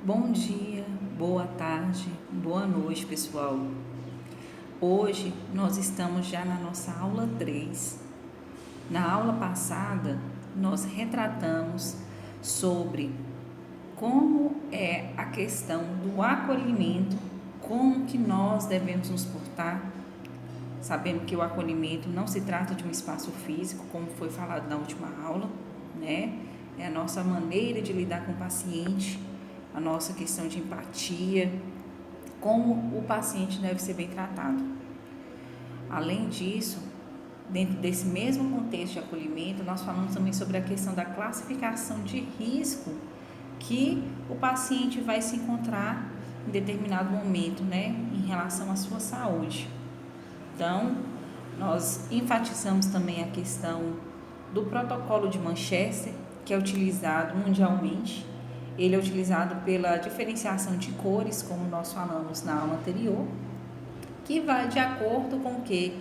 Bom dia, boa tarde, boa noite, pessoal. Hoje nós estamos já na nossa aula 3. Na aula passada, nós retratamos sobre como é a questão do acolhimento, como que nós devemos nos portar, sabendo que o acolhimento não se trata de um espaço físico, como foi falado na última aula, né? É a nossa maneira de lidar com o paciente, a nossa questão de empatia, como o paciente deve ser bem tratado. Além disso, dentro desse mesmo contexto de acolhimento, nós falamos também sobre a questão da classificação de risco que o paciente vai se encontrar em determinado momento, né, em relação à sua saúde. Então, nós enfatizamos também a questão do protocolo de Manchester, que é utilizado mundialmente. Ele é utilizado pela diferenciação de cores, como nós falamos na aula anterior, que vai de acordo com o quê?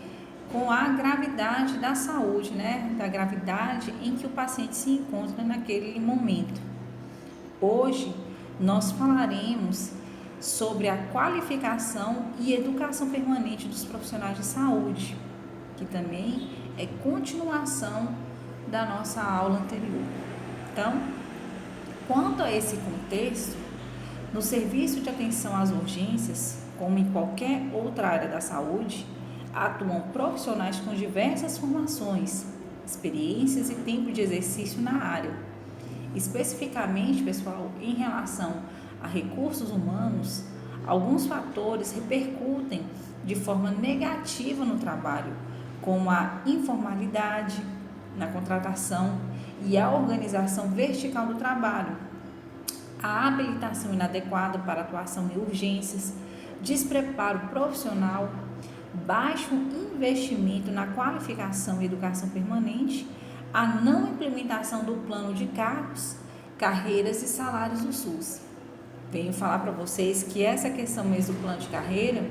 Com a gravidade da saúde, né? Da gravidade em que o paciente se encontra naquele momento. Hoje, nós falaremos sobre a qualificação e educação permanente dos profissionais de saúde, que também é continuação da nossa aula anterior. Então, quanto a esse contexto, no serviço de atenção às urgências, como em qualquer outra área da saúde, atuam profissionais com diversas formações, experiências e tempo de exercício na área. Especificamente, pessoal, em relação a recursos humanos, alguns fatores repercutem de forma negativa no trabalho, como a informalidade na contratação e a organização vertical do trabalho, a habilitação inadequada para atuação em urgências, despreparo profissional, baixo investimento na qualificação e educação permanente, a não implementação do plano de cargos, carreiras e salários do SUS. Venho falar para vocês que essa questão mesmo do plano de carreira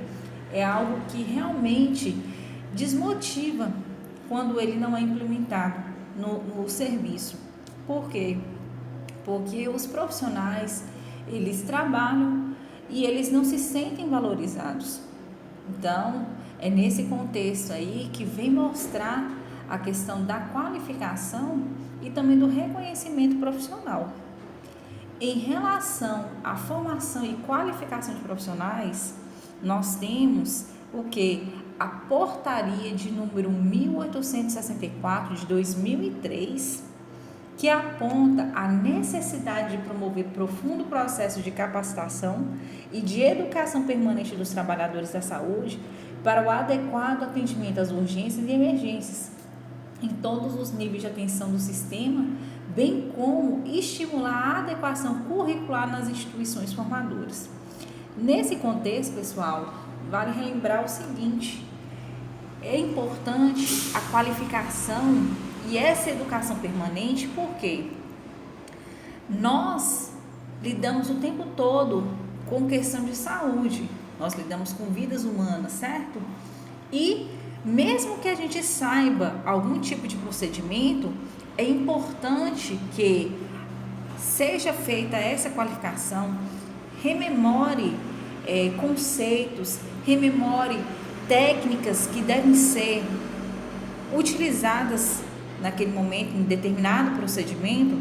é algo que realmente desmotiva quando ele não é implementado no serviço. Por quê? Porque os profissionais, eles trabalham e eles não se sentem valorizados. Então, é nesse contexto aí que vem mostrar a questão da qualificação e também do reconhecimento profissional. Em relação à formação e qualificação de profissionais, nós temos o que? A portaria de número 1864 de 2003, que aponta a necessidade de promover profundo processo de capacitação e de educação permanente dos trabalhadores da saúde para o adequado atendimento às urgências e emergências, em todos os níveis de atenção do sistema, bem como estimular a adequação curricular nas instituições formadoras. Nesse contexto, pessoal, vale relembrar o seguinte: é importante a qualificação e essa educação permanente, porque nós lidamos o tempo todo com questão de saúde, nós lidamos com vidas humanas, certo? E mesmo que a gente saiba algum tipo de procedimento, é importante que seja feita essa qualificação, rememore conceitos, rememore técnicas que devem ser utilizadas naquele momento, em determinado procedimento,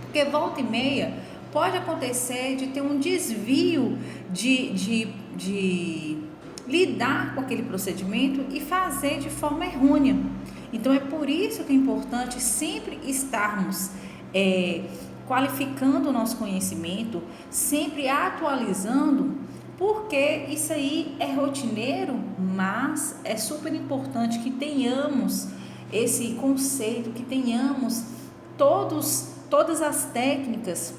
porque volta e meia pode acontecer de ter um desvio de lidar com aquele procedimento e fazer de forma errônea. Então, é por isso que é importante sempre estarmos qualificando o nosso conhecimento, sempre atualizando, porque isso aí é rotineiro, mas é super importante que tenhamos esse conceito, que tenhamos todas as técnicas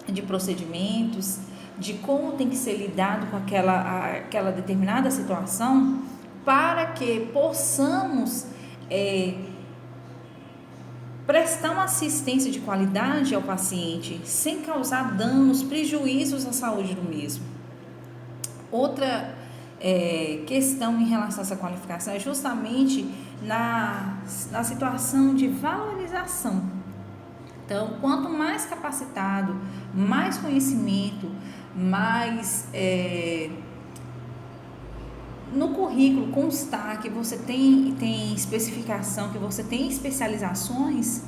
de procedimentos, de como tem que ser lidado com aquela determinada situação, para que possamos prestar uma assistência de qualidade ao paciente, sem causar danos, prejuízos à saúde do mesmo. Outra questão em relação a essa qualificação é justamente na situação de valorização. Então, quanto mais capacitado, mais conhecimento, mais no currículo constar que você tem especificação, que você tem especializações,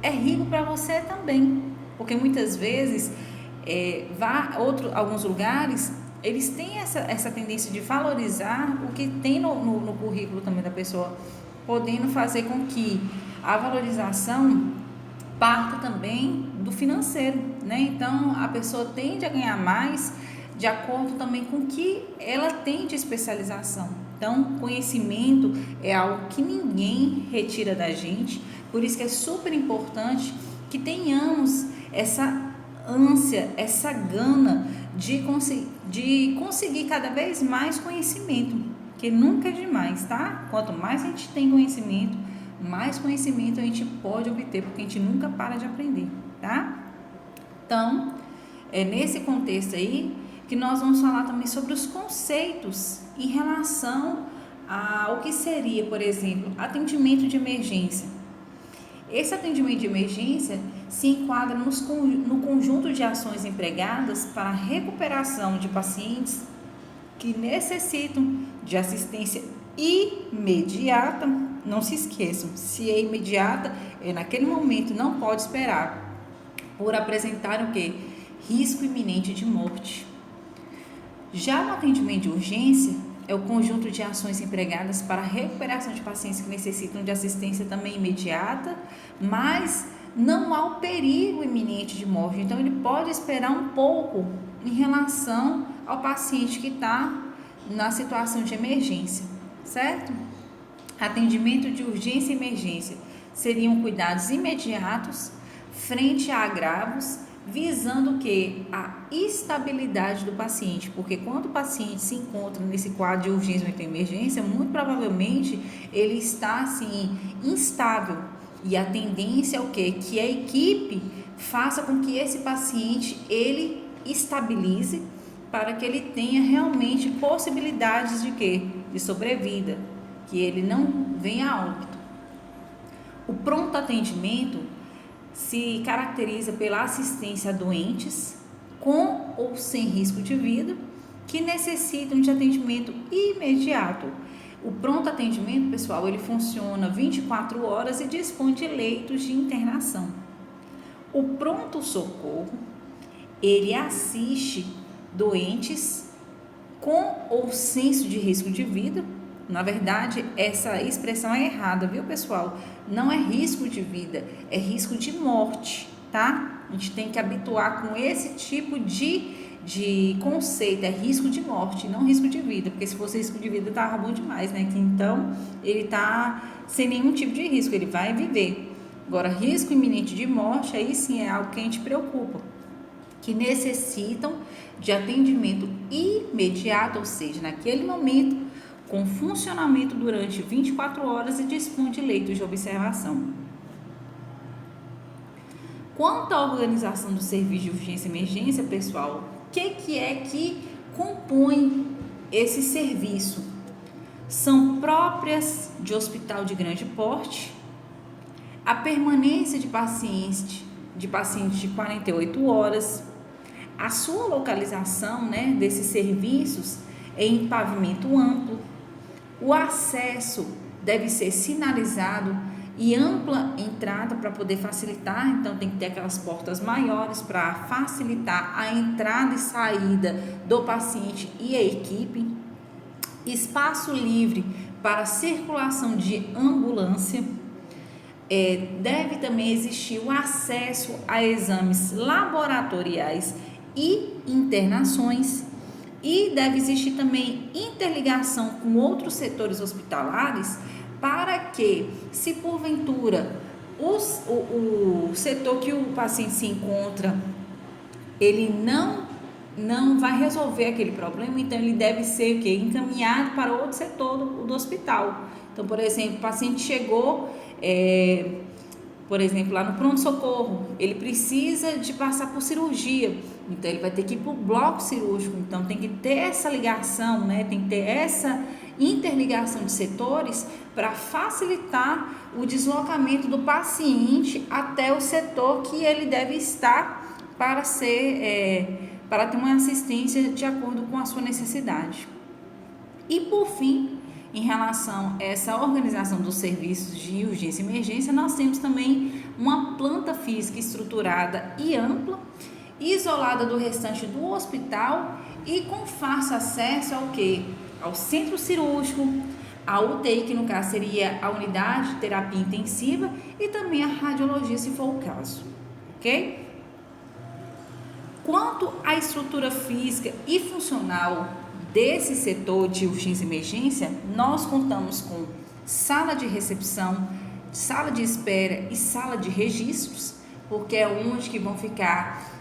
é rico para você também, porque muitas vezes alguns lugares eles têm essa tendência de valorizar o que tem no currículo também da pessoa, podendo fazer com que a valorização parta também do financeiro, né? Então a pessoa tende a ganhar mais de acordo também com o que ela tem de especialização. Então, conhecimento é algo que ninguém retira da gente, por isso que é super importante que tenhamos essa ânsia, essa gana de conseguir cada vez mais conhecimento, que nunca é demais, tá? Quanto mais a gente tem conhecimento, mais conhecimento a gente pode obter, porque a gente nunca para de aprender, tá? Então, é nesse contexto aí que nós vamos falar também sobre os conceitos em relação ao que seria, por exemplo, atendimento de emergência. Esse atendimento de emergência se enquadra no conjunto de ações empregadas para a recuperação de pacientes que necessitam de assistência imediata. Não se esqueçam, se é imediata, naquele momento, não pode esperar, por apresentar o quê? Risco iminente de morte. Já no atendimento de urgência, é o conjunto de ações empregadas para a recuperação de pacientes que necessitam de assistência também imediata, mas não há o perigo iminente de morte. Então, ele pode esperar um pouco em relação ao paciente que está na situação de emergência, certo? Atendimento de urgência e emergência seriam cuidados imediatos frente a agravos, visando o quê? A estabilidade do paciente, porque quando o paciente se encontra nesse quadro de urgência ou então emergência, muito provavelmente ele está assim instável, e a tendência é o quê? Que a equipe faça com que esse paciente ele estabilize para que ele tenha realmente possibilidades de quê? De sobrevida, que ele não venha a óbito. O pronto atendimento se caracteriza pela assistência a doentes com ou sem risco de vida que necessitam de atendimento imediato. O pronto atendimento, pessoal, ele funciona 24 horas e dispõe de leitos de internação. O pronto socorro, ele assiste doentes com ou sem risco de vida. Na verdade, essa expressão é errada, viu, pessoal? Não é risco de vida, é risco de morte, tá? A gente tem que habituar com esse tipo de conceito, é risco de morte, não risco de vida, porque se fosse risco de vida, tava bom demais, né? Então, ele tá sem nenhum tipo de risco, ele vai viver. Agora, risco iminente de morte, aí sim é algo que a gente preocupa, que necessitam de atendimento imediato, ou seja, naquele momento, com funcionamento durante 24 horas e dispõe de leitos de observação. Quanto à organização do serviço de urgência e emergência, pessoal, o que é que compõe esse serviço? São próprias de hospital de grande porte, a permanência de pacientes de 48 horas, a sua localização, né, desses serviços é em pavimento amplo, o acesso deve ser sinalizado e ampla entrada para poder facilitar, então tem que ter aquelas portas maiores para facilitar a entrada e saída do paciente e a equipe, espaço livre para circulação de ambulância, deve também existir o acesso a exames laboratoriais e internações, e deve existir também interligação com outros setores hospitalares para que, se porventura o setor que o paciente se encontra, ele não vai resolver aquele problema, então ele deve ser encaminhado para outro setor do hospital. Então, por exemplo, o paciente chegou Por exemplo, lá no pronto-socorro, ele precisa de passar por cirurgia, então ele vai ter que ir para o bloco cirúrgico, então tem que ter essa ligação, né? Tem que ter essa interligação de setores para facilitar o deslocamento do paciente até o setor que ele deve estar para para ter uma assistência de acordo com a sua necessidade. E por fim, em relação a essa organização dos serviços de urgência e emergência, nós temos também uma planta física estruturada e ampla, isolada do restante do hospital e com fácil acesso ao quê? Ao centro cirúrgico, a UTI, que no caso seria a unidade de terapia intensiva, e também a radiologia, se for o caso, ok? Quanto à estrutura física e funcional desse setor de urgência e emergência, nós contamos com sala de recepção, sala de espera e sala de registros, porque é onde que vão ficar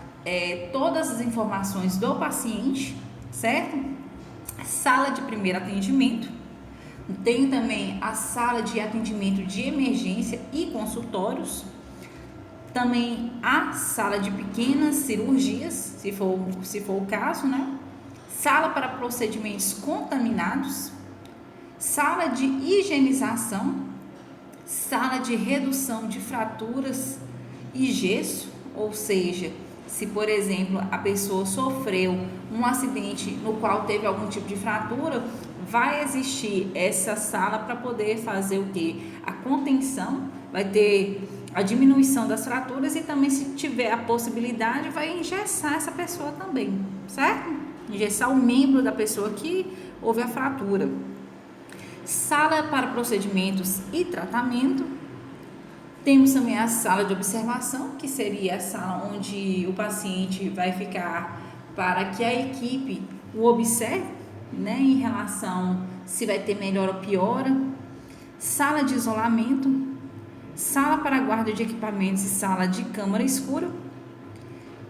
todas as informações do paciente, certo? Sala de primeiro atendimento, tem também a sala de atendimento de emergência e consultórios, também a sala de pequenas cirurgias, se for o caso, né? Sala para procedimentos contaminados, sala de higienização, sala de redução de fraturas e gesso, ou seja, se por exemplo a pessoa sofreu um acidente no qual teve algum tipo de fratura, vai existir essa sala para poder fazer o quê? A contenção, vai ter a diminuição das fraturas e também, se tiver a possibilidade, vai engessar essa pessoa também, certo? Engessar o membro da pessoa que houve a fratura. Sala para procedimentos e tratamento. Temos também a sala de observação, que seria a sala onde o paciente vai ficar para que a equipe o observe, né, em relação se vai ter melhora ou piora. Sala de isolamento, sala para guarda de equipamentos e sala de câmara escura.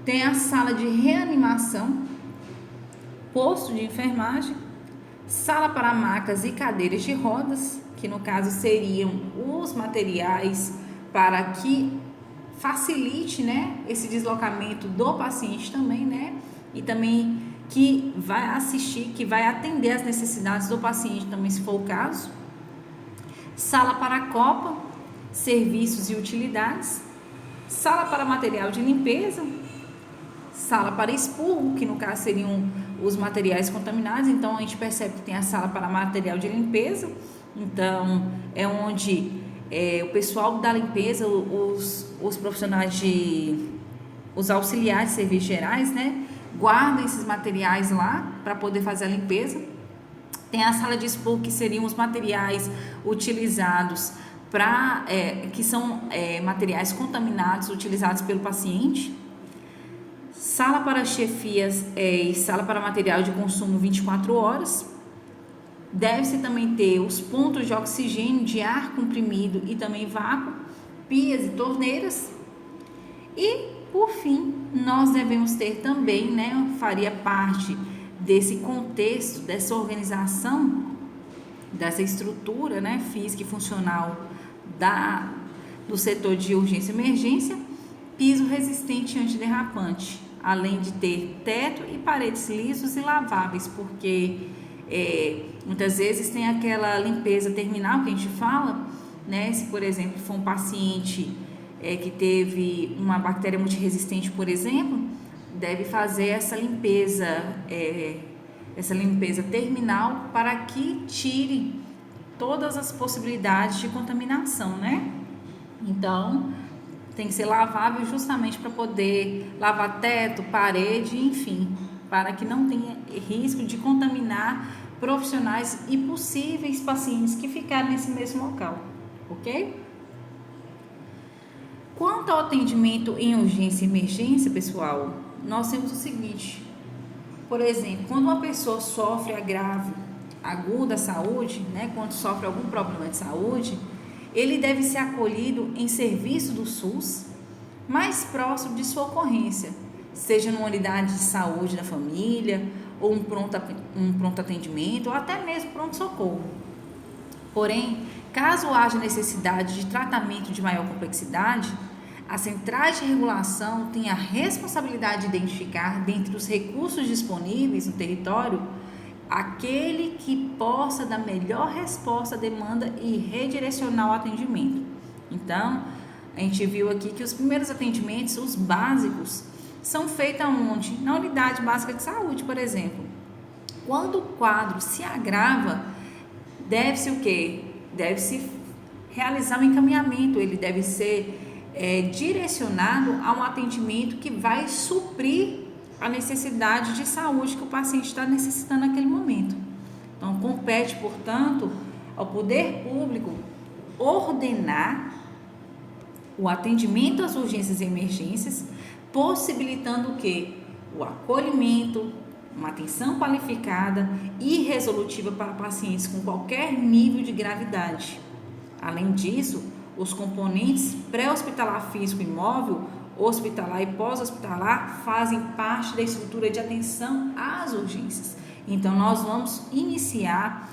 Tem a sala de reanimação, posto de enfermagem, sala para macas e cadeiras de rodas, que no caso seriam os materiais para que facilite, né, esse deslocamento do paciente também, né, e também que vai assistir, que vai atender as necessidades do paciente também, se for o caso. Sala para copa, serviços e utilidades, sala para material de limpeza, sala para expurgo, que no caso seriam os materiais contaminados. Então a gente percebe que tem a sala para material de limpeza, então é onde o pessoal da limpeza, os profissionais os auxiliares de serviços gerais, né, guardam esses materiais lá para poder fazer a limpeza. Tem a sala de expurgo, que seriam os materiais utilizados que são materiais contaminados utilizados pelo paciente. Sala para chefias e sala para material de consumo 24 horas. Deve-se também ter os pontos de oxigênio, de ar comprimido e também vácuo, pias e torneiras. E, por fim, nós devemos ter também, né, faria parte desse contexto, dessa organização, dessa estrutura, né, física e funcional do setor de urgência e emergência, piso resistente e antiderrapante, além de ter teto e paredes lisos e laváveis, porque muitas vezes tem aquela limpeza terminal que a gente fala, né? Se, por exemplo, for um paciente que teve uma bactéria multiresistente, por exemplo, deve fazer essa limpeza terminal para que tire todas as possibilidades de contaminação, né? Então, tem que ser lavável justamente para poder lavar teto, parede, enfim, para que não tenha risco de contaminar profissionais e possíveis pacientes que ficarem nesse mesmo local, ok? Quanto ao atendimento em urgência e emergência, pessoal, nós temos o seguinte: por exemplo, quando uma pessoa sofre agravo agudo à saúde, né, quando sofre algum problema de saúde, ele deve ser acolhido em serviço do SUS mais próximo de sua ocorrência, seja numa unidade de saúde da família, ou um pronto atendimento, ou até mesmo pronto-socorro. Porém, Caso haja necessidade de tratamento de maior complexidade, as centrais de regulação têm a responsabilidade de identificar, dentre os recursos disponíveis no território, aquele que possa dar melhor resposta à demanda e redirecionar o atendimento. Então, a gente viu aqui que os primeiros atendimentos, os básicos, são feitos onde? Na unidade básica de saúde, por exemplo. Quando o quadro se agrava, deve-se o quê? Deve-se realizar um encaminhamento, ele deve ser direcionado a um atendimento que vai suprir a necessidade de saúde que o paciente está necessitando naquele momento. Então, compete, portanto, ao poder público ordenar o atendimento às urgências e emergências, possibilitando o quê? O acolhimento, uma atenção qualificada e resolutiva para pacientes com qualquer nível de gravidade. Além disso, os componentes pré-hospitalar físico e móvel, hospitalar e pós-hospitalar fazem parte da estrutura de atenção às urgências. Então, nós vamos iniciar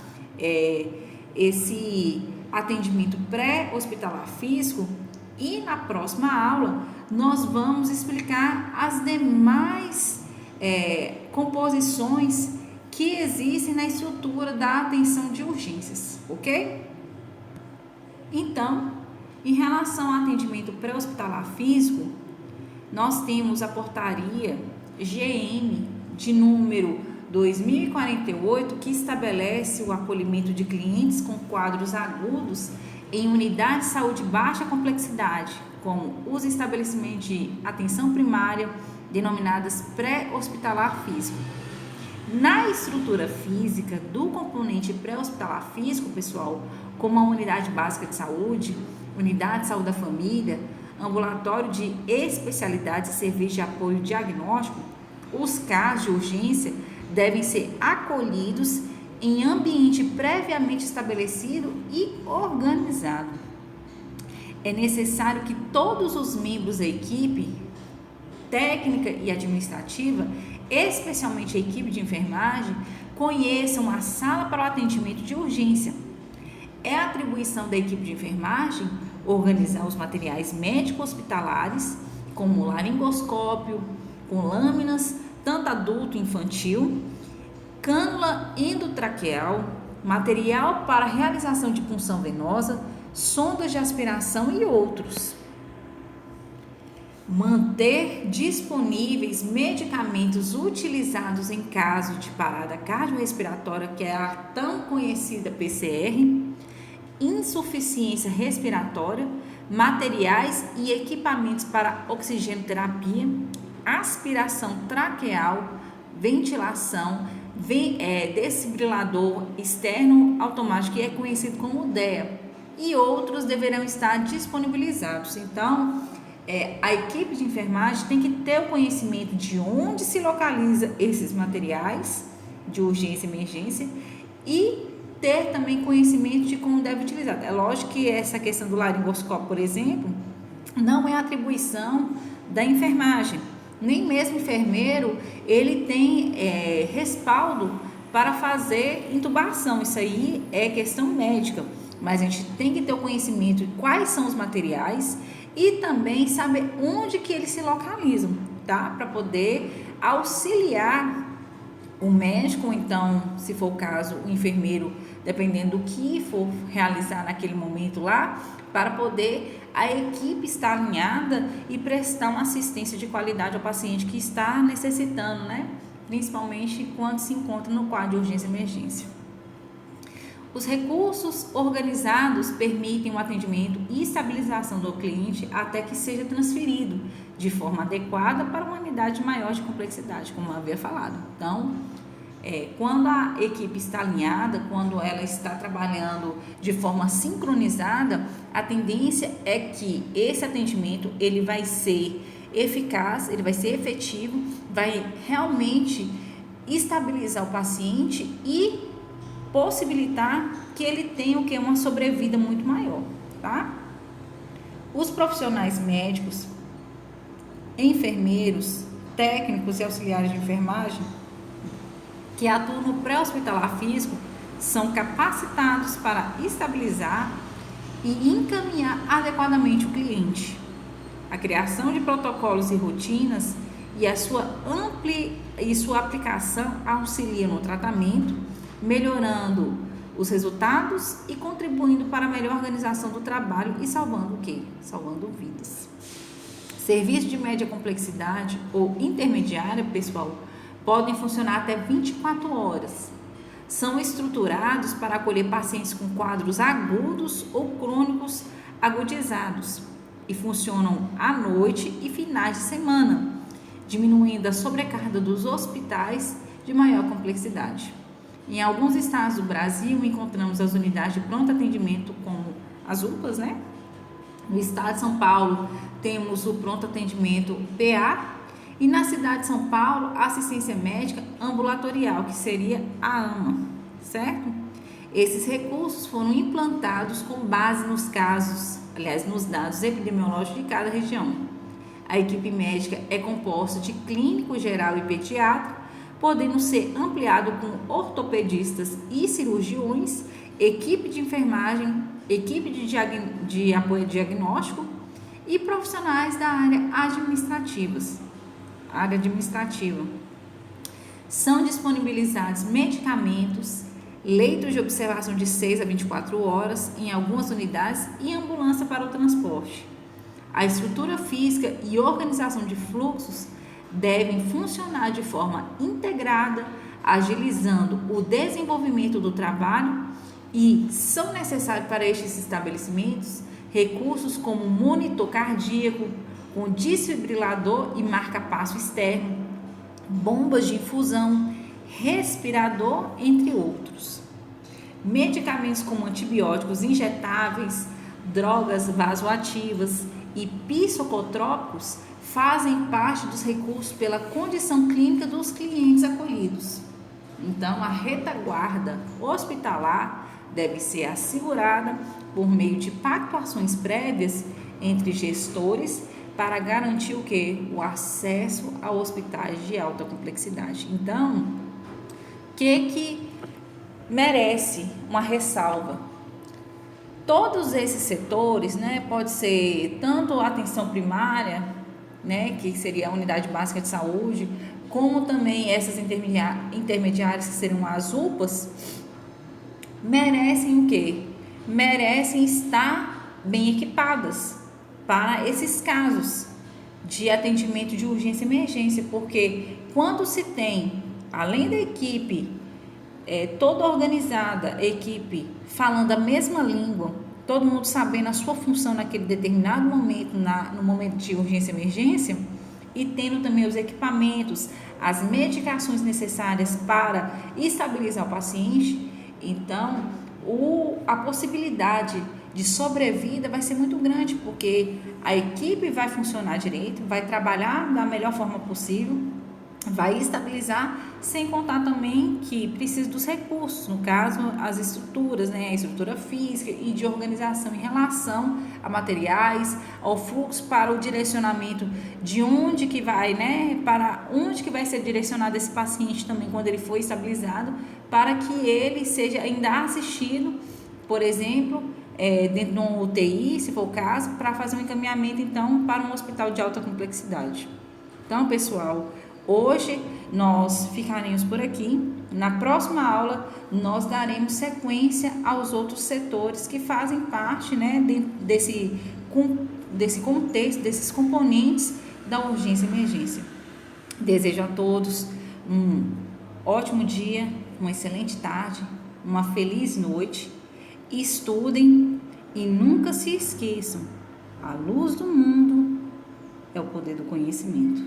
esse atendimento pré-hospitalar físico e na próxima aula nós vamos explicar as demais composições que existem na estrutura da atenção de urgências, ok? Então, em relação ao atendimento pré-hospitalar físico, nós temos a portaria GM de número 2048, que estabelece o acolhimento de clientes com quadros agudos em unidades de saúde de baixa complexidade, como os estabelecimentos de atenção primária, denominadas pré-hospitalar físico. Na estrutura física do componente pré-hospitalar físico, pessoal, como a unidade básica de saúde, unidade de saúde da família, ambulatório de especialidades e serviço de apoio diagnóstico, os casos de urgência devem ser acolhidos em ambiente previamente estabelecido e organizado. É necessário que todos os membros da equipe técnica e administrativa, especialmente a equipe de enfermagem, conheçam a sala para o atendimento de urgência. É atribuição da equipe de enfermagem organizar os materiais médico-hospitalares, como laringoscópio, com lâminas, tanto adulto e infantil, cânula endotraqueal, material para realização de punção venosa, sondas de aspiração e outros. Manter disponíveis medicamentos utilizados em caso de parada cardiorrespiratória, que é a tão conhecida PCR, insuficiência respiratória, materiais e equipamentos para oxigenoterapia, aspiração traqueal, ventilação, desfibrilador externo automático, que é conhecido como DEA, e outros deverão estar disponibilizados. Então, a equipe de enfermagem tem que ter o conhecimento de onde se localiza esses materiais de urgência e emergência e ter também conhecimento de como deve utilizar. É lógico que essa questão do laringoscópio, por exemplo, não é atribuição da enfermagem. Nem mesmo enfermeiro, ele tem respaldo para fazer intubação. Isso aí é questão médica. Mas a gente tem que ter o conhecimento de quais são os materiais e também saber onde que eles se localizam, tá? Para poder auxiliar o médico, ou então, se for o caso, o enfermeiro, dependendo do que for realizar naquele momento lá, para poder a equipe estar alinhada e prestar uma assistência de qualidade ao paciente que está necessitando, né? Principalmente quando se encontra no quadro de urgência e emergência. Os recursos organizados permitem o atendimento e estabilização do cliente até que seja transferido de forma adequada para uma unidade maior de complexidade, como eu havia falado. Então, quando a equipe está alinhada, quando ela está trabalhando de forma sincronizada, a tendência é que esse atendimento ele vai ser eficaz, ele vai ser efetivo, vai realmente estabilizar o paciente e possibilitar que ele tenha uma sobrevida muito maior, tá? Os profissionais médicos, enfermeiros, técnicos e auxiliares de enfermagem que atuam no pré-hospitalar físico são capacitados para estabilizar, e encaminhar adequadamente o cliente. A criação de protocolos e rotinas e a sua aplicação auxilia no tratamento, melhorando os resultados e contribuindo para a melhor organização do trabalho e salvando o quê? Salvando vidas. Serviços de média complexidade ou intermediária, pessoal, podem funcionar até 24 horas. São estruturados para acolher pacientes com quadros agudos ou crônicos agudizados e funcionam à noite e finais de semana, diminuindo a sobrecarga dos hospitais de maior complexidade. Em alguns estados do Brasil, encontramos as unidades de pronto atendimento como as UPAs, né? No estado de São Paulo, temos o pronto atendimento PA e na cidade de São Paulo, a assistência médica ambulatorial, que seria a AMA, certo? Esses recursos foram implantados com base nos casos, nos dados epidemiológicos de cada região. A equipe médica é composta de clínico geral e pediatra, podendo ser ampliado com ortopedistas e cirurgiões, equipe de enfermagem, equipe de apoio diagnóstico e profissionais da área administrativa. São disponibilizados medicamentos, leitos de observação de 6 a 24 horas em algumas unidades e ambulância para o transporte. A estrutura física e organização de fluxos devem funcionar de forma integrada, agilizando o desenvolvimento do trabalho e são necessários para estes estabelecimentos recursos como monitor cardíaco, com desfibrilador e marca-passo externo, bombas de infusão, respirador, entre outros. Medicamentos como antibióticos injetáveis, drogas vasoativas e psicotrópicos fazem parte dos recursos pela condição clínica dos clientes acolhidos. Então, a retaguarda hospitalar deve ser assegurada por meio de pactuações prévias entre gestores para garantir o quê? O acesso a hospitais de alta complexidade. Então, o que merece uma ressalva? Todos esses setores, né, pode ser tanto a atenção primária, né, que seria a unidade básica de saúde, como também essas intermediárias que seriam as UPAs, merecem o quê? Merecem estar bem equipadas para esses casos de atendimento de urgência e emergência, porque quando se tem, além da equipe toda organizada, a equipe falando a mesma língua, todo mundo sabendo a sua função naquele determinado momento, no momento de urgência e emergência, e tendo também os equipamentos, as medicações necessárias para estabilizar o paciente, então a possibilidade de sobrevida vai ser muito grande, porque a equipe vai funcionar direito, vai trabalhar da melhor forma possível, vai estabilizar, sem contar também que precisa dos recursos, no caso as estruturas, né, a estrutura física e de organização em relação a materiais, ao fluxo para o direcionamento de onde que vai, né, para onde que vai ser direcionado esse paciente também quando ele for estabilizado, para que ele seja ainda assistido, por exemplo, dentro de um UTI, se for o caso, para fazer um encaminhamento então para um hospital de alta complexidade. Então, pessoal, hoje nós ficaremos por aqui. Na próxima aula nós daremos sequência aos outros setores que fazem parte, né, desse contexto, desses componentes da urgência e emergência. Desejo a todos um ótimo dia, uma excelente tarde, uma feliz noite. Estudem e nunca se esqueçam, a luz do mundo é o poder do conhecimento.